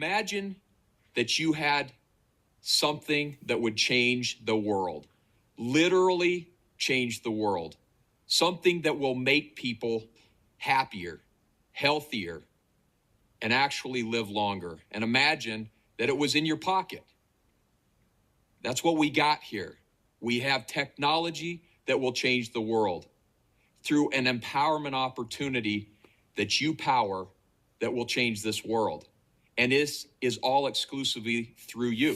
Imagine that you had something that would change the world, literally change the world, something that will make people happier, healthier, and actually live longer. And imagine that it was in your pocket. That's what we got here. We have technology that will change the world through an empowerment opportunity that you power that will change this world. And this is all exclusively through you.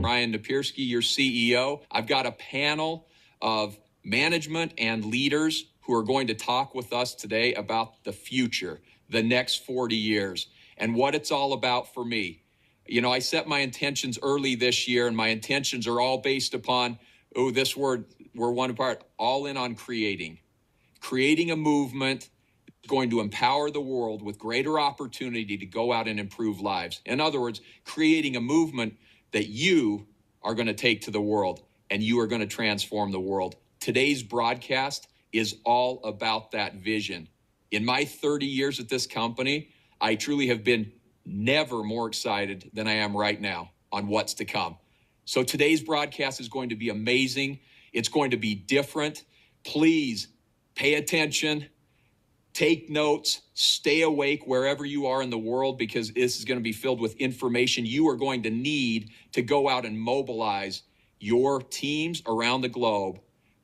Ryan Napierski, your CEO. I've got a panel of management and leaders who are going to talk with us today about the future, the next 40 years, and what it's all about for me. You know, I set my intentions early this year, and my intentions are all based upon, this word, we're one part, all in on creating a movement going to empower the world with greater opportunity to go out and improve lives. In other words, creating a movement that you are going to take to the world, and you are going to transform the world. Today's broadcast is all about that vision. In my 30 years at this company, I truly have been never more excited than I am right now on what's to come. So today's broadcast is going to be amazing. It's going to be different. Please pay attention, take notes, stay awake wherever you are in the world, because this is going to be filled with information you are going to need to go out and mobilize your teams around the globe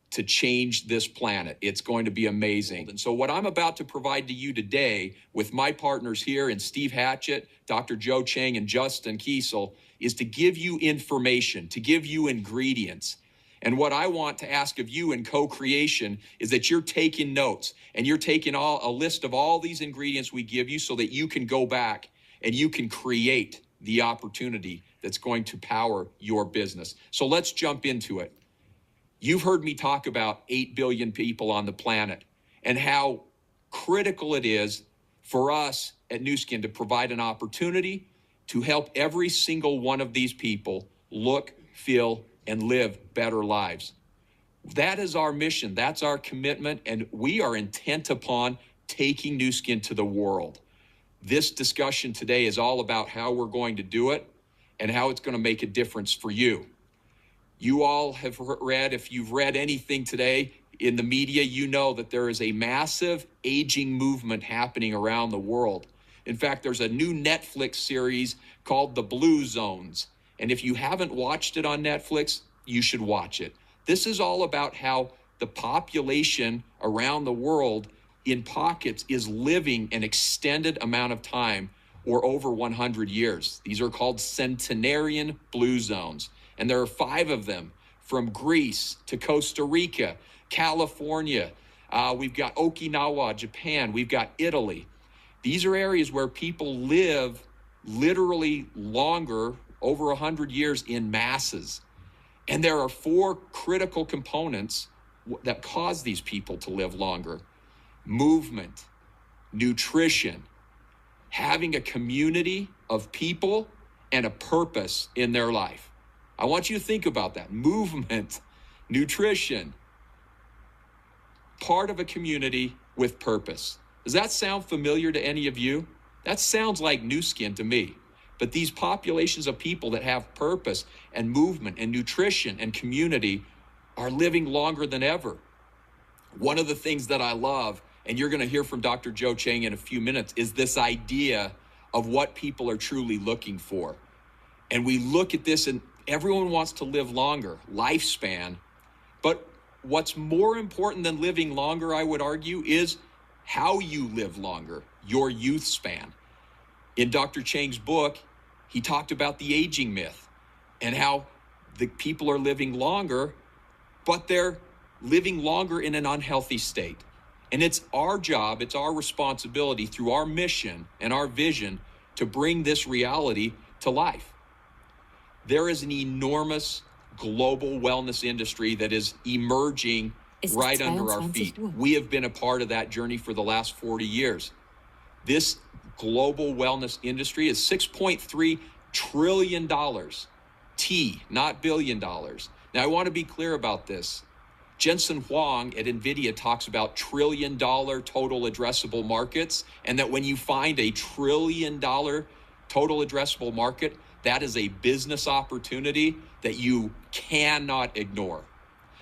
to change this planet. It's going to be amazing. And so what I'm about to provide to you today with my partners here in Steve Hatchett, Dr. Joe Chang, and Justin Kiesel is to give you information, to give you ingredients. And what I want to ask of you in co-creation is that you're taking notes and you're taking a list of all these ingredients we give you so that you can go back and you can create the opportunity that's going to power your business. So let's jump into it. You've heard me talk about 8 billion people on the planet and how critical it is for us at NuSkin to provide an opportunity to help every single one of these people look, feel, and live better lives. That is our mission. That's our commitment. And we are intent upon taking NuSkin to the world. This discussion today is all about how we're going to do it and how it's going to make a difference for you. You all have read, if you've read anything today in the media, you know that there is a massive aging movement happening around the world. In fact, there's a new Netflix series called The Blue Zones. And if you haven't watched it on Netflix, you should watch it. This is all about how the population around the world in pockets is living an extended amount of time, or over 100 years. These are called centenarian blue zones. And there are 5 of them, from Greece to Costa Rica, California. We've got Okinawa, Japan. We've got Italy. These are areas where people live literally longer, over 100 years, in masses. And there are 4 critical components that cause these people to live longer: movement, nutrition, having a community of people, and a purpose in their life. I want you to think about that. Movement, nutrition, part of a community with purpose. Does that sound familiar to any of you? That sounds like NuSkin to me. But these populations of people that have purpose and movement and nutrition and community are living longer than ever. One of the things that I love, and you're going to hear from Dr. Joe Chang in a few minutes, is this idea of what people are truly looking for. And we look at this, and everyone wants to live longer, lifespan. But what's more important than living longer, I would argue, is how you live longer, your youth span. In Dr. Chang's book, he talked about the aging myth and how the people are living longer, but they're living longer in an unhealthy state. And it's our job, it's our responsibility through our mission and our vision to bring this reality to life. There is an enormous global wellness industry that is emerging right under our feet. We have been a part of that journey for the last 40 years. This global wellness industry is $6.3 trillion. T, not billion dollars. Now, I want to be clear about this. Jensen Huang at NVIDIA talks about trillion-dollar total addressable markets, and that when you find a trillion-dollar total addressable market, that is a business opportunity that you cannot ignore.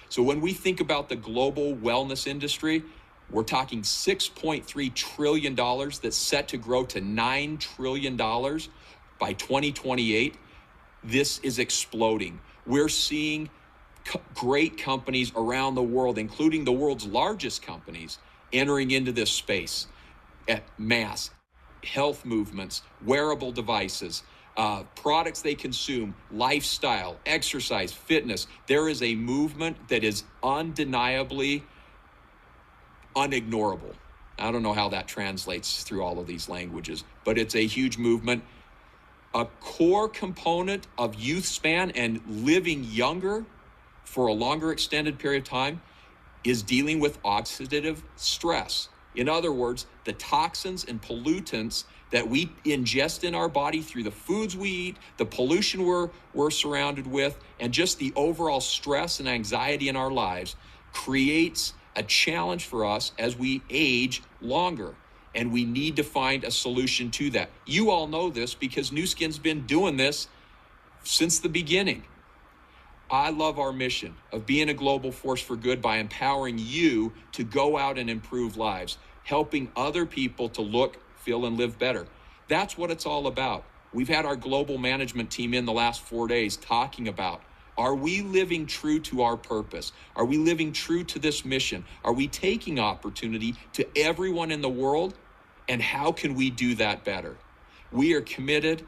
So when we think about the global wellness industry, we're talking $6.3 trillion that's set to grow to $9 trillion by 2028. This is exploding. We're seeing great companies around the world, including the world's largest companies, entering into this space at mass. Health movements, wearable devices, products they consume, lifestyle, exercise, fitness. There is a movement that is undeniably unignorable. I don't know how that translates through all of these languages, but it's a huge movement. A core component of youth span and living younger for a longer extended period of time is dealing with oxidative stress. In other words, the toxins and pollutants that we ingest in our body through the foods we eat, the pollution we're surrounded with, and just the overall stress and anxiety in our lives creates a challenge for us as we age longer. And we need to find a solution to that. You all know this because NuSkin's been doing this since the beginning. I love our mission of being a global force for good by empowering you to go out and improve lives, helping other people to look, feel, and live better. That's what it's all about. We've had our global management team in the last 4 days talking about, are we living true to our purpose? Are we living true to this mission? Are we taking opportunity to everyone in the world? And how can we do that better? We are committed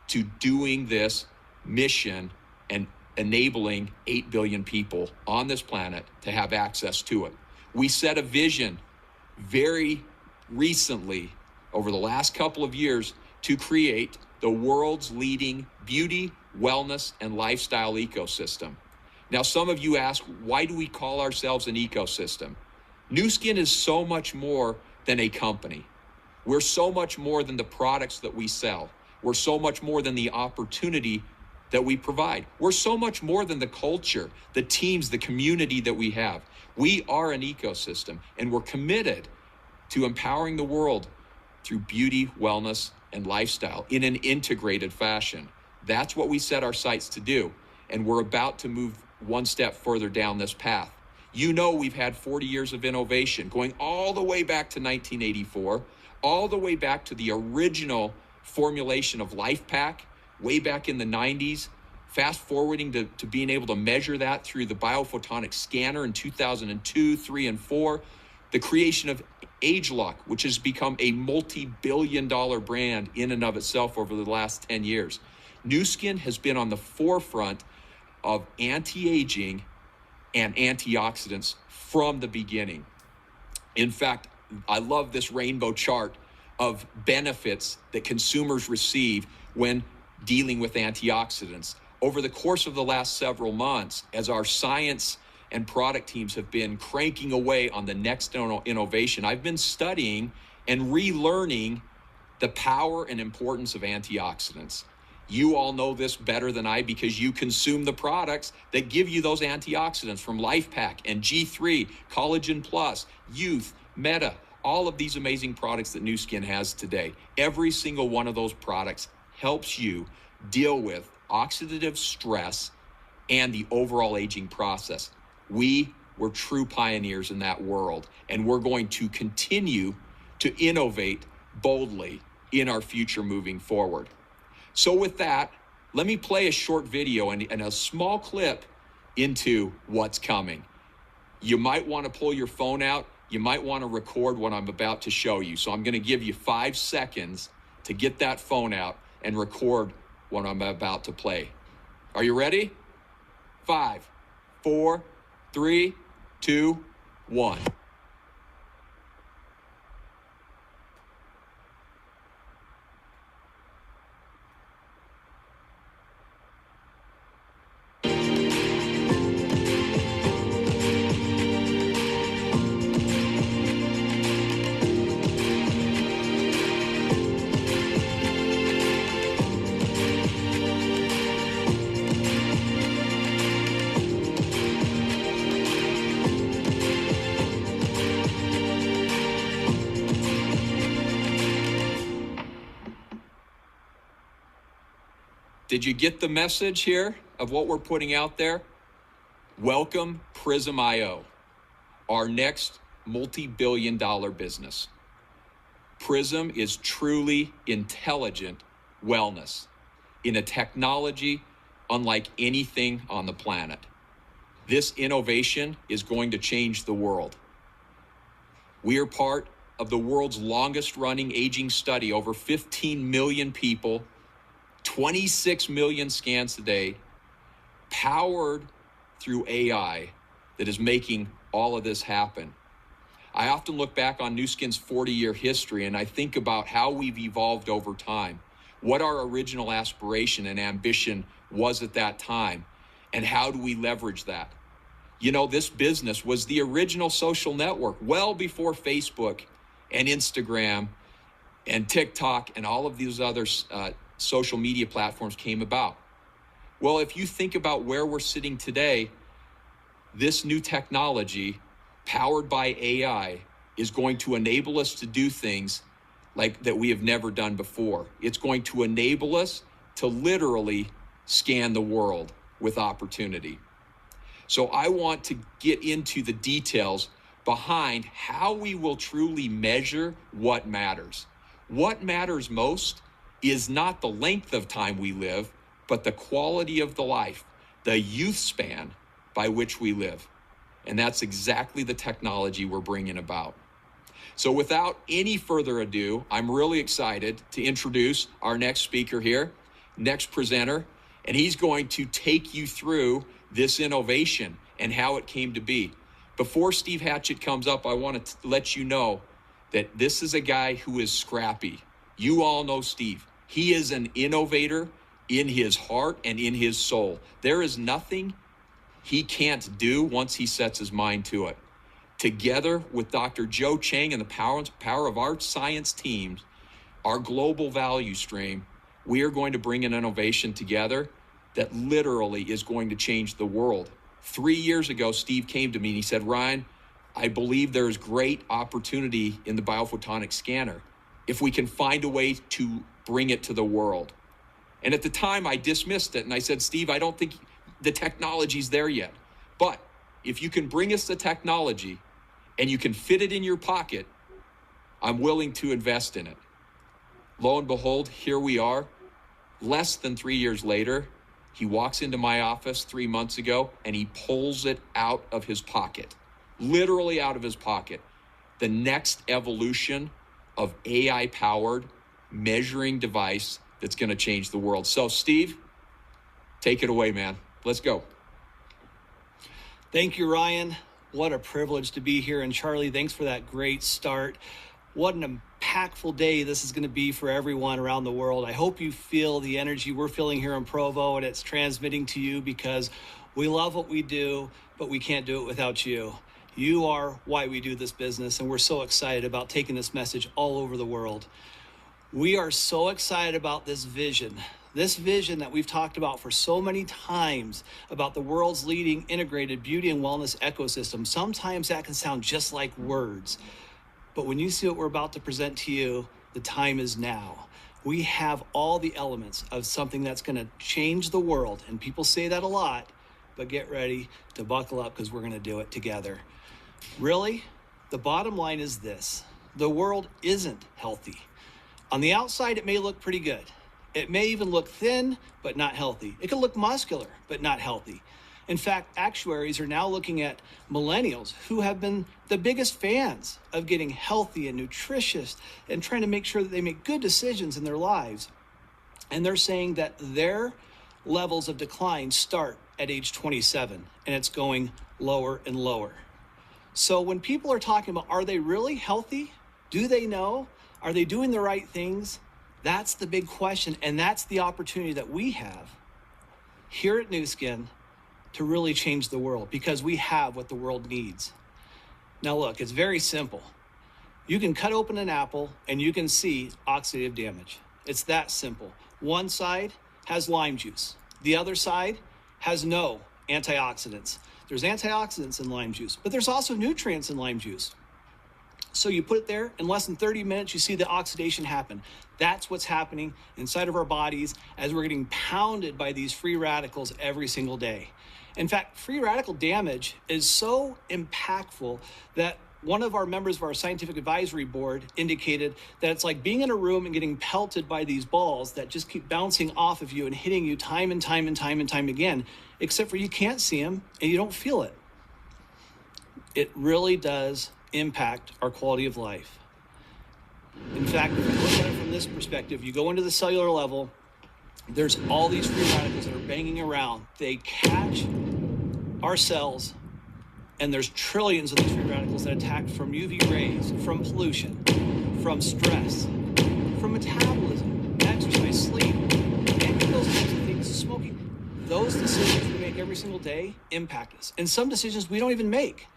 to doing this mission and enabling 8 billion people on this planet to have access to it. We set a vision very recently, over the last couple of years, to create the world's leading beauty, wellness, and lifestyle ecosystem. Now, some of you ask, why do we call ourselves an ecosystem? NuSkin is so much more than a company. We're so much more than the products that we sell. We're so much more than the opportunity that we provide. We're so much more than the culture, the teams, the community that we have. We are an ecosystem, and we're committed to empowering the world through beauty, wellness, and lifestyle in an integrated fashion. That's what we set our sights to do, and we're about to move one step further down this path. You know, we've had 40 years of innovation, going all the way back to 1984, all the way back to the original formulation of LifePak, way back in the 90s, fast forwarding to being able to measure that through the biophotonic scanner in 2002, 3, and 4, the creation of AgeLock, which has become a multi-billion-dollar brand in and of itself over the last 10 years. NuSkin has been on the forefront of anti-aging and antioxidants from the beginning. In fact, I love this rainbow chart of benefits that consumers receive when dealing with antioxidants. Over the course of the last several months, as our science and product teams have been cranking away on the next innovation, I've been studying and relearning the power and importance of antioxidants. You all know this better than I because you consume the products that give you those antioxidants from LifePak and G3, Collagen Plus, Youth, Meta, all of these amazing products that NuSkin has today. Every single one of those products helps you deal with oxidative stress and the overall aging process. We were true pioneers in that world, and we're going to continue to innovate boldly in our future moving forward. So with that, let me play a short video and a small clip into what's coming. You might want to pull your phone out. You might want to record what I'm about to show you. So I'm going to give you 5 seconds to get that phone out and record what I'm about to play. Are you ready? 5, 4, 3, 2, 1. Did you get the message here of what we're putting out there? Welcome Prysm.io, our next multi-billion-dollar business. Prysm is truly intelligent wellness in a technology unlike anything on the planet. This innovation is going to change the world. We are part of the world's longest running aging study, over 15 million people, 26 million scans a day, powered through AI that is making all of this happen. I often look back on NuSkin's 40-year history and I think about how we've evolved over time, what our original aspiration and ambition was at that time, and how do we leverage that? You know, this business was the original social network well before Facebook and Instagram and TikTok and all of these other social media platforms came about. Well, if you think about where we're sitting today, this new technology powered by AI is going to enable us to do things like that we have never done before. It's going to enable us to literally scan the world with opportunity. So I want to get into the details behind how we will truly measure what matters. What matters most is not the length of time we live, but the quality of the life, the youth span by which we live. And that's exactly the technology we're bringing about. So without any further ado, I'm really excited to introduce our next speaker here, next presenter, and he's going to take you through this innovation and how it came to be. Before Steve Hatchett comes up, I want to let you know that this is a guy who is scrappy. You all know Steve. He is an innovator in his heart and in his soul. There is nothing he can't do once he sets his mind to it. Together with Dr. Joe Chang and the power of our science teams, our global value stream, we are going to bring an innovation together that literally is going to change the world. 3 years ago, Steve came to me and he said, Ryan, I believe there's great opportunity in the biophotonic scanner if we can find a way to bring it to the world. And at the time I dismissed it and I said, Steve, I don't think the technology's there yet. But if you can bring us the technology and you can fit it in your pocket, I'm willing to invest in it. Lo and behold, here we are. Less than 3 years later, he walks into my office 3 months ago and he pulls it out of his pocket, literally out of his pocket. The next evolution of AI-powered measuring device that's going to change the world. So Steve, take it away, man. Let's go. Thank you, Ryan. What a privilege to be here. And Charlie, thanks for that great start. What an impactful day this is going to be for everyone around the world. I hope you feel the energy we're feeling here in Provo and it's transmitting to you, because we love what we do, but we can't do it without you. You are why we do this business, and we're so excited about taking this message all over the world. We are so excited about this vision that we've talked about for so many times, about the world's leading integrated beauty and wellness ecosystem. Sometimes that can sound just like words, but when you see what we're about to present to you, the time is now. We have all the elements of something that's going to change the world, and people say that a lot, but get ready to buckle up because we're going to do it together. Really, the bottom line is this: the world isn't healthy. On the outside, it may look pretty good. It may even look thin, but not healthy. It could look muscular, but not healthy. In fact, actuaries are now looking at millennials who have been the biggest fans of getting healthy and nutritious and trying to make sure that they make good decisions in their lives. And they're saying that their levels of decline start at age 27, and it's going lower and lower. So when people are talking about, are they really healthy? Do they know? Are they doing the right things? That's the big question, and that's the opportunity that we have here at NuSkin to really change the world, because we have what the world needs. Now look, it's very simple. You can cut open an apple and you can see oxidative damage. It's that simple. One side has lime juice. The other side has no antioxidants. There's antioxidants in lime juice, but there's also nutrients in lime juice. So you put it there, in less than 30 minutes, you see the oxidation happen. That's what's happening inside of our bodies as we're getting pounded by these free radicals every single day. In fact, free radical damage is so impactful that one of our members of our scientific advisory board indicated that it's like being in a room and getting pelted by these balls that just keep bouncing off of you and hitting you time and time and time and time again, except for you can't see them and you don't feel it. It really does impact our quality of life. In fact, if you look at it from this perspective, you go into the cellular level, there's all these free radicals that are banging around. They catch our cells, and there's trillions of these free radicals that attack from UV rays, from pollution, from stress, from metabolism, exercise, sleep, any of those types of things, smoking. Those decisions we make every single day impact us. And some decisions we don't even make.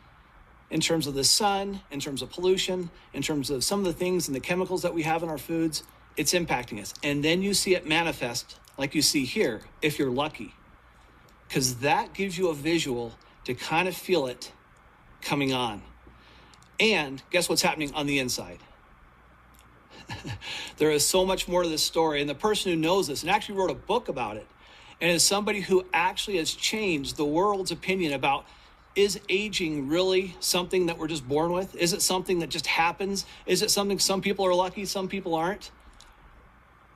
In terms of the sun, in terms of pollution, in terms of some of the things and the chemicals that we have in our foods, it's impacting us. And then you see it manifest like you see here, if you're lucky, because that gives you a visual to kind of feel it coming on. And guess what's happening on the inside? There is so much more to this story. And the person who knows this and actually wrote a book about it, and is somebody who actually has changed the world's opinion about, is aging really something that we're just born with? Is it something that just happens? Is it something some people are lucky, some people aren't?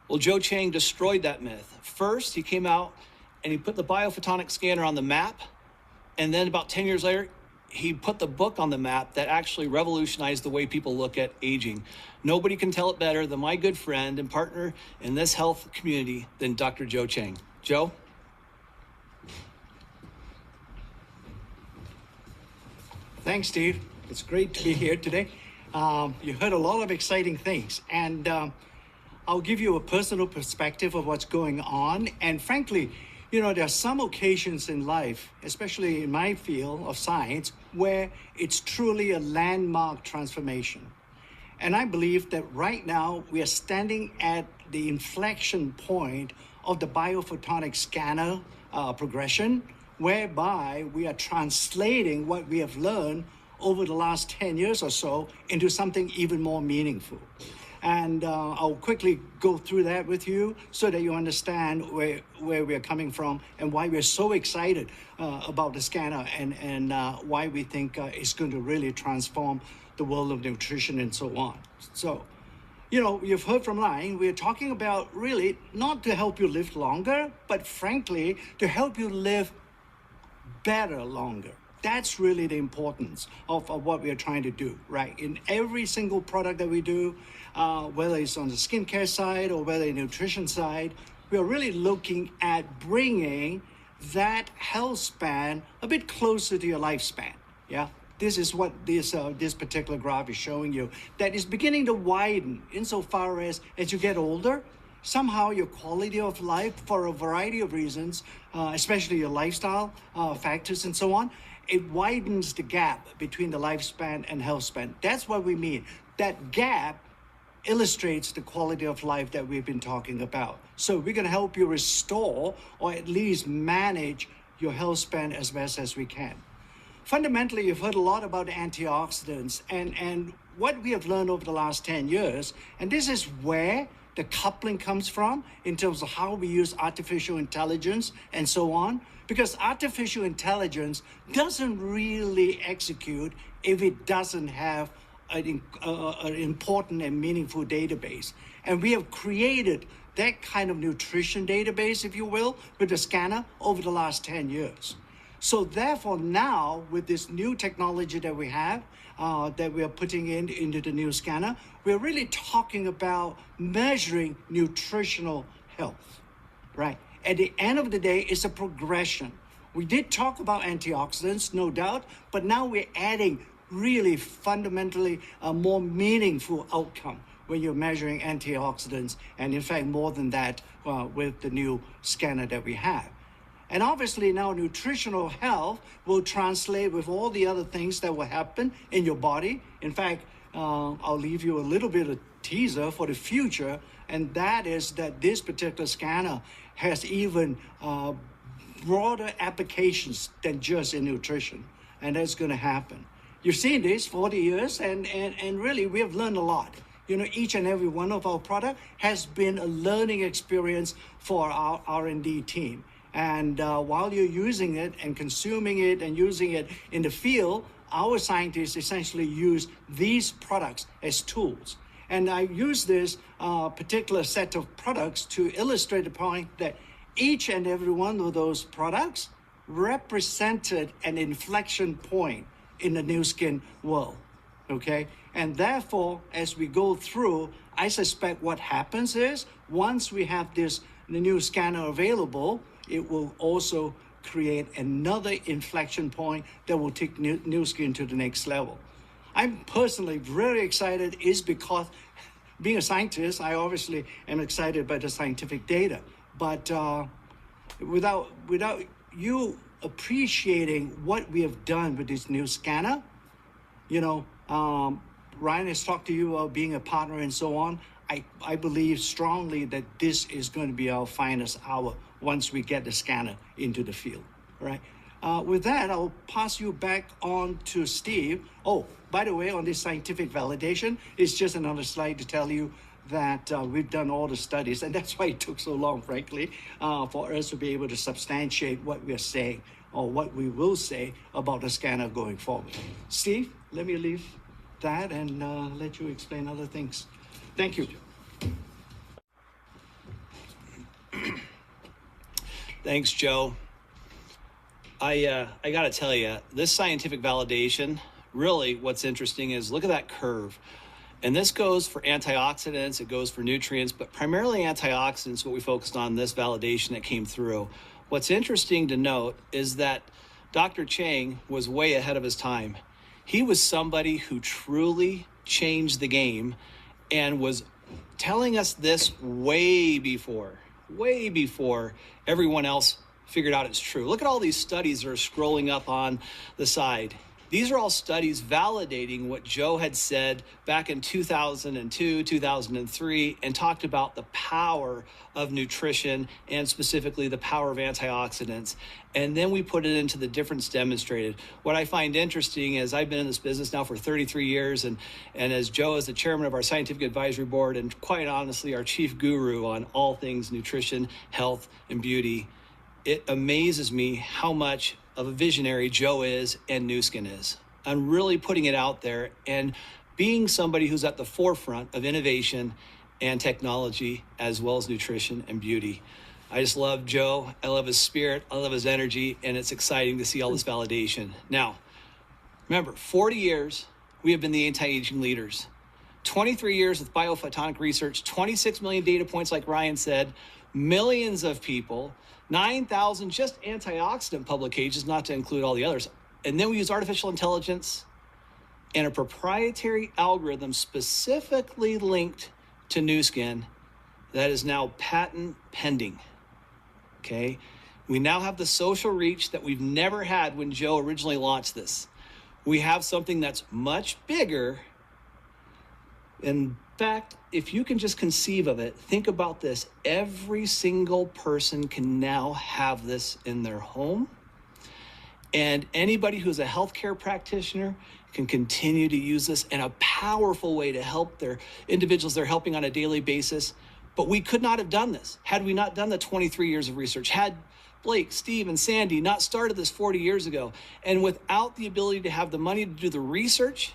Well, Joe Chang destroyed that myth. First, he came out and he put the biophotonic scanner on the map. And then about 10 years later, he put the book on the map that actually revolutionized the way people look at aging. Nobody can tell it better than my good friend and partner in this health community than Dr. Joe Chang. Joe? Thanks, Steve. It's great to be here today. You heard a lot of exciting things, and I'll give you a personal perspective of what's going on. And frankly, there are some occasions in life, especially in my field of science, where it's truly a landmark transformation. And I believe that right now we are standing at the inflection point of the biophotonic scanner progression, whereby we are translating what we have learned over the last 10 years or so into something even more meaningful. And I'll quickly go through that with you so that you understand where we're coming from and why we're so excited about the scanner and why we think it's going to really transform the world of nutrition and so on. So, you've heard from Lion, we're talking about really not to help you live longer, but frankly, to help you live better longer. That's really the importance of what we are trying to do, right? In every single product that we do, whether it's on the skincare side or whether the nutrition side, we are really looking at bringing that health span a bit closer to your lifespan, yeah? This is what this particular graph is showing you, that is beginning to widen insofar as you get older, somehow your quality of life, for a variety of reasons, especially your lifestyle factors and so on, it widens the gap between the lifespan and health span. That's what we mean. That gap illustrates the quality of life that we've been talking about. So we're going to help you restore or at least manage your health span as best as we can. Fundamentally, you've heard a lot about antioxidants and what we have learned over the last 10 years, and this is where the coupling comes from in terms of how we use artificial intelligence and so on, because artificial intelligence doesn't really execute if it doesn't have an important and meaningful database. And we have created that kind of nutrition database, if you will, with the scanner over the last 10 years. So therefore now, with this new technology that we have, that we are putting into the new scanner, we're really talking about measuring nutritional health, right? At the end of the day, it's a progression. We did talk about antioxidants, no doubt, but now we're adding really fundamentally a more meaningful outcome when you're measuring antioxidants, and in fact, more than that with the new scanner that we have. And obviously now nutritional health will translate with all the other things that will happen in your body. In fact, I'll leave you a little bit of teaser for the future, and that is that this particular scanner has even broader applications than just in nutrition, and that's going to happen. you've seen this 40 years, and really we have learned a lot. You know, each and every one of our product has been a learning experience for our R&D team. And while you're using it and consuming it and using it in the field, our scientists essentially use these products as tools. And I use this particular set of products to illustrate the point that each and every one of those products represented an inflection point in the NuSkin world, okay? And therefore, as we go through, I suspect what happens is, once we have the new scanner available, it will also create another inflection point that will take NuSkin to the next level. I'm personally very excited is because being a scientist, I obviously am excited by the scientific data, but without you appreciating what we have done with this new scanner, you know, Ryan has talked to you about being a partner and so on. I believe strongly that this is going to be our finest hour once we get the scanner into the field, all right? With that, I'll pass you back on to Steve. Oh, by the way, on this scientific validation, it's just another slide to tell you that we've done all the studies, and that's why it took so long, frankly, for us to be able to substantiate what we're saying or what we will say about the scanner going forward. Steve, let me leave that and let you explain other things. Thank you. Thanks, Joe. I got to tell you, this scientific validation, really what's interesting is look at that curve. And this goes for antioxidants, it goes for nutrients, but primarily antioxidants, what we focused on, this validation that came through. What's interesting to note is that Dr. Chang was way ahead of his time. He was somebody who truly changed the game and was telling us this way before everyone else figured out it's true. Look at all these studies that are scrolling up on the side. These are all studies validating what Joe had said back in 2002, 2003, and talked about the power of nutrition and specifically the power of antioxidants. And then we put it into the difference demonstrated. What I find interesting is I've been in this business now for 33 years, and as Joe is the chairman of our scientific advisory board and quite honestly our chief guru on all things nutrition, health, and beauty, it amazes me how much of a visionary Joe is and NuSkin is. I'm really putting it out there and being somebody who's at the forefront of innovation and technology as well as nutrition and beauty. I just love Joe. I love his spirit. I love his energy, and it's exciting to see all this validation. Now, remember, 40 years, we have been the anti-aging leaders. 23 years with biophotonic research, 26 million data points, like Ryan said, millions of people, 9,000 just antioxidant publications, not to include all the others. And then we use artificial intelligence and a proprietary algorithm specifically linked to NuSkin that is now patent pending, okay? We now have the social reach that we've never had when Joe originally launched this. We have something that's much bigger. In fact, if you can just conceive of it, think about this. Every single person can now have this in their home. And anybody who's a healthcare practitioner can continue to use this in a powerful way to help their individuals they're helping on a daily basis. But we could not have done this had we not done the 23 years of research, had Blake, Steve, and Sandy not started this 40 years ago. And without the ability to have the money to do the research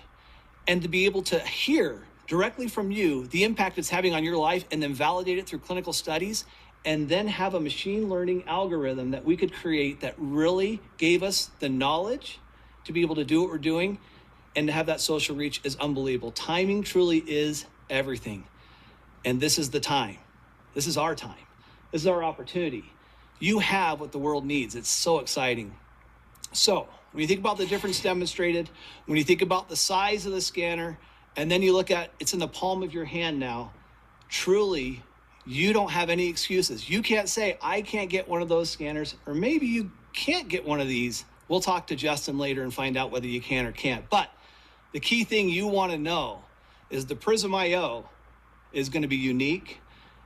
and to be able to hear directly from you the impact it's having on your life and then validate it through clinical studies, and then have a machine learning algorithm that we could create that really gave us the knowledge to be able to do what we're doing and to have that social reach is unbelievable. Timing truly is everything. And this is the time. This is our time. This is our opportunity. You have what the world needs. It's so exciting. So when you think about the difference demonstrated, when you think about the size of the scanner, and then you look at it's in the palm of your hand now, truly, you don't have any excuses. You can't say, I can't get one of those scanners, or maybe you can't get one of these. We'll talk to Justin later and find out whether you can or can't. But the key thing you want to know is the Prysm IO is going to be unique.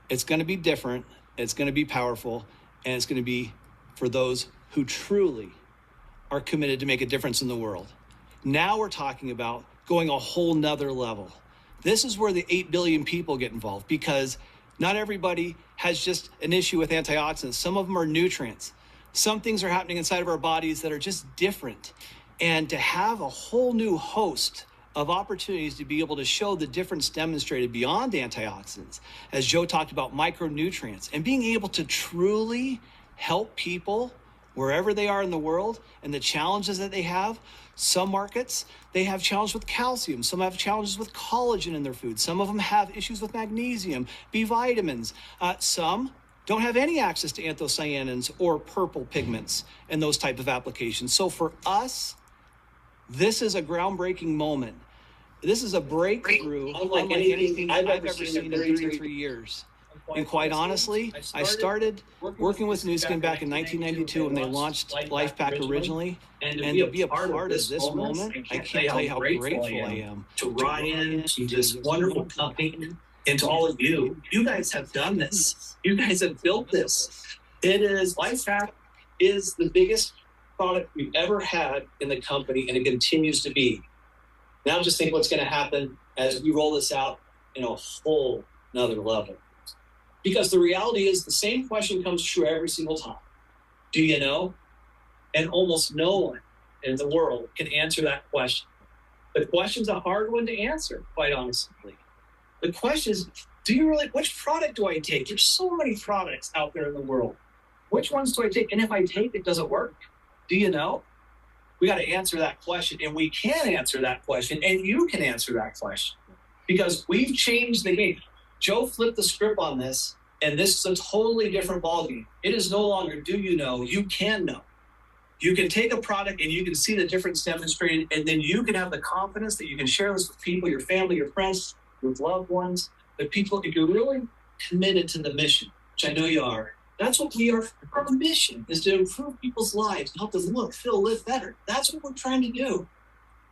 It's going to be different. It's going to be powerful. And it's going to be for those who truly are committed to make a difference in the world. Now we're talking about going a whole nother level. This is where the 8 billion people get involved, because not everybody has just an issue with antioxidants. Some of them are nutrients. Some things are happening inside of our bodies that are just different. And to have a whole new host of opportunities to be able to show the difference demonstrated beyond antioxidants, as Joe talked about, micronutrients, and being able to truly help people wherever they are in the world and the challenges that they have. Some markets, they have challenges with calcium. Some have challenges with collagen in their food. Some of them have issues with magnesium, B vitamins. Some don't have any access to anthocyanins or purple pigments and those type of applications. So for us, this is a groundbreaking moment. This is a breakthrough unlike anything I've ever seen in 33 years. And quite honestly, I started working with NuSkin back in 1992 when they launched Life Pack originally. And to be a part of this moment, I can't tell you how grateful I am to Ryan, to this wonderful company, and to all of you. You guys have done this. You guys have built this. It is, Life Pack is the biggest product we've ever had in the company, and it continues to be. Now just think what's going to happen as we roll this out in a whole nother level. Because the reality is the same question comes true every single time. Do you know? And almost no one in the world can answer that question. The question's a hard one to answer, quite honestly. The question is, do you really, which product do I take? There's so many products out there in the world. Which ones do I take? And if I take it, does it work? Do you know? We got to answer that question, and we can answer that question, and you can answer that question, because we've changed the game. Joe flipped the script on this, and this is a totally different ballgame. It is no longer do you know, you can know. You can take a product and you can see the difference demonstrated, and then you can have the confidence that you can share this with people, your family, your friends, with loved ones, the people, if you're really committed to the mission, which I know you are. That's what we are. Our mission is to improve people's lives and help them look, feel, live better. That's what we're trying to do.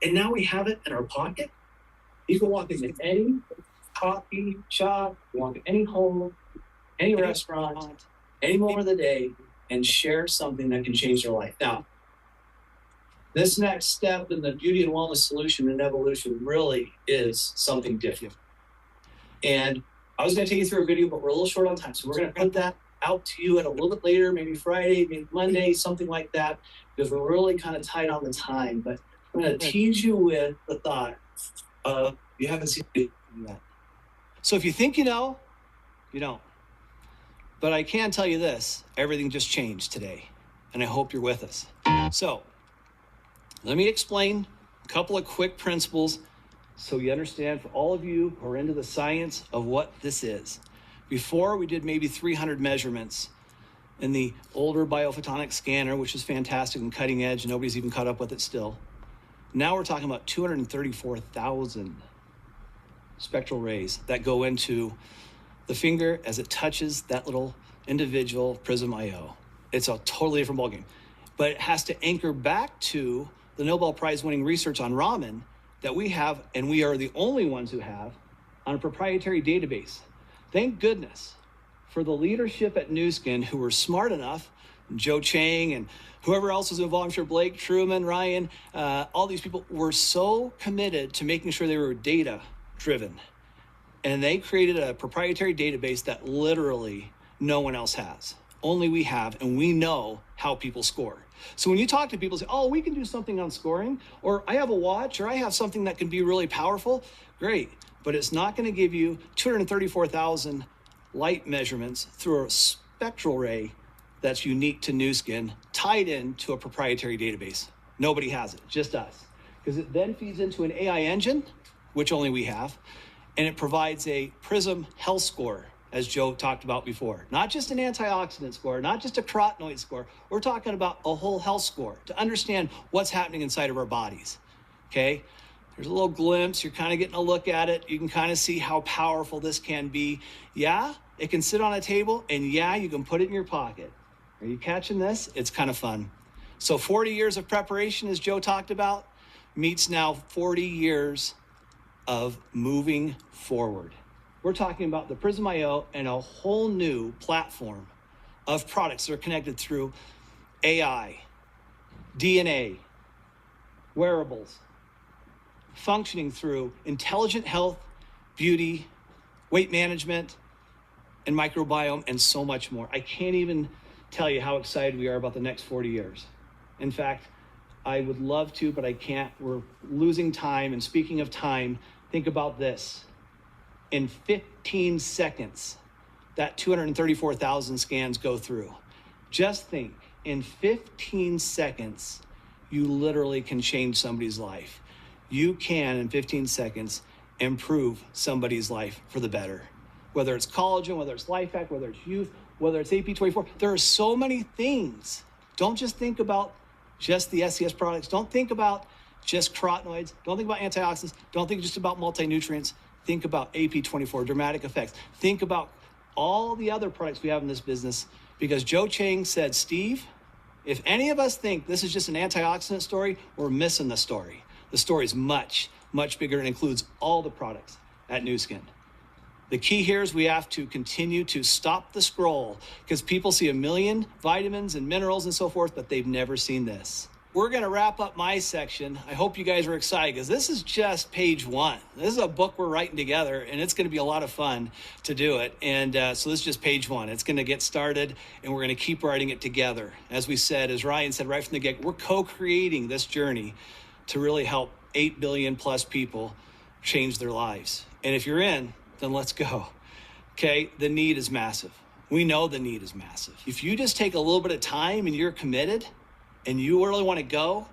And now we have it in our pocket. You can walk into any coffee shop, walk in any home, any restaurant, any moment of the day, and share something that can change their life. Now, this next step in the beauty and wellness solution and evolution really is something different. And I was going to take you through a video, but we're a little short on time. So we're going to put that out to you at a little bit later, maybe Friday, maybe Monday, something like that, because we're really kind of tight on the time. But I'm going to tease you with the thought of, you haven't seen it yet. So if you think you know, you don't. But I can tell you this, everything just changed today, and I hope you're with us. So let me explain a couple of quick principles so you understand, for all of you who are into the science of what this is. Before, we did maybe 300 measurements in the older biophotonic scanner, which is fantastic and cutting edge. Nobody's even caught up with it still. Now we're talking about 234,000 spectral rays that go into the finger as it touches that little individual Prysm IO. It's a totally different ballgame. But it has to anchor back to the Nobel Prize winning research on Raman that we have, and we are the only ones who have, on a proprietary database. Thank goodness for the leadership at NuSkin who were smart enough, Joe Chang and whoever else was involved, I'm sure Blake, Truman, Ryan, all these people were so committed to making sure they were data driven. And they created a proprietary database that literally no one else has. Only we have, and we know how people score. So when you talk to people, say, oh, we can do something on scoring, or I have a watch, or I have something that can be really powerful, great. But it's not going to give you 234,000 light measurements through a spectral ray that's unique to NuSkin, tied into a proprietary database. Nobody has it, just us. Because it then feeds into an AI engine, which only we have, and it provides a Prysm health score, as Joe talked about before. Not just an antioxidant score, not just a carotenoid score. We're talking about a whole health score to understand what's happening inside of our bodies, okay? There's a little glimpse. You're kind of getting a look at it. You can kind of see how powerful this can be. Yeah, it can sit on a table, and yeah, you can put it in your pocket. Are you catching this? It's kind of fun. So 40 years of preparation, as Joe talked about, meets now 40 years of moving forward. We're talking about the Prysm IO and a whole new platform of products that are connected through AI, DNA, wearables, functioning through intelligent health, beauty, weight management, and microbiome, and so much more. I can't even tell you how excited we are about the next 40 years. In fact, I would love to, but I can't. We're losing time. And speaking of time, think about this. In 15 seconds, that 234,000 scans go through. Just think, in 15 seconds, you literally can change somebody's life. You can, in 15 seconds, improve somebody's life for the better. Whether it's collagen, whether it's life hack, whether it's youth, whether it's AP24, there are so many things. Don't just think about just the SCS products. Don't think about just carotenoids. Don't think about antioxidants. Don't think just about multi-nutrients. Think about AP24, dramatic effects. Think about all the other products we have in this business, because Joe Chang said, Steve, if any of us think this is just an antioxidant story, we're missing the story. The story is much, much bigger and includes all the products at NuSkin. The key here is we have to continue to stop the scroll, because people see a million vitamins and minerals and so forth, but they've never seen this. We're going to wrap up my section. I hope you guys are excited, because this is just page 1. This is a book we're writing together, and it's going to be a lot of fun to do it. And so this is just page 1. It's going to get started, and we're going to keep writing it together. As we said, as Ryan said right from the get, we're co-creating this journey to really help 8 billion plus people change their lives. And if you're in, then let's go. Okay, the need is massive. We know the need is massive. If you just take a little bit of time and you're committed and you really want to go,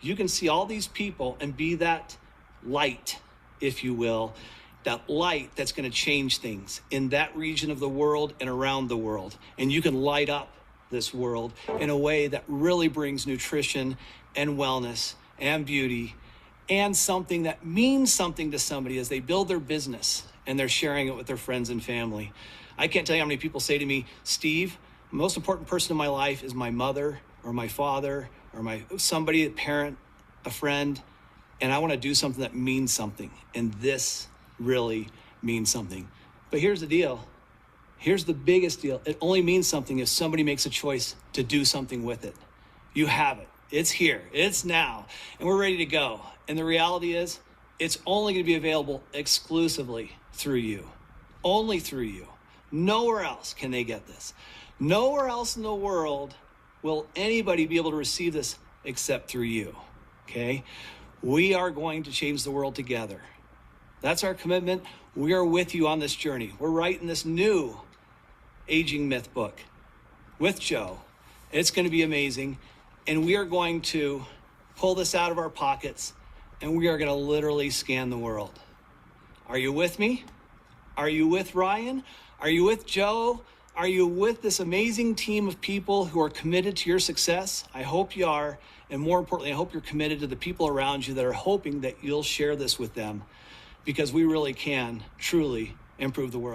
you can see all these people and be that light, if you will, that light that's going to change things in that region of the world and around the world. And you can light up this world in a way that really brings nutrition and wellness and beauty and something that means something to somebody as they build their business and they're sharing it with their friends and family. I can't tell you how many people say to me, Steve, the most important person in my life is my mother or my father or somebody, a parent, a friend, and I want to do something that means something. And this really means something. But here's the deal. Here's the biggest deal. It only means something if somebody makes a choice to do something with it. You have it. It's here. It's now. And we're ready to go. And the reality is, it's only going to be available exclusively through you. Only through you. Nowhere else can they get this. Nowhere else in the world will anybody be able to receive this except through you. Okay? We are going to change the world together. That's our commitment. We are with you on this journey. We're writing this new Aging Myth book with Joe. It's going to be amazing. And we are going to pull this out of our pockets and we are going to literally scan the world. Are you with me? Are you with Ryan? Are you with Joe? Are you with this amazing team of people who are committed to your success? I hope you are. And more importantly, I hope you're committed to the people around you that are hoping that you'll share this with them, because we really can truly improve the world.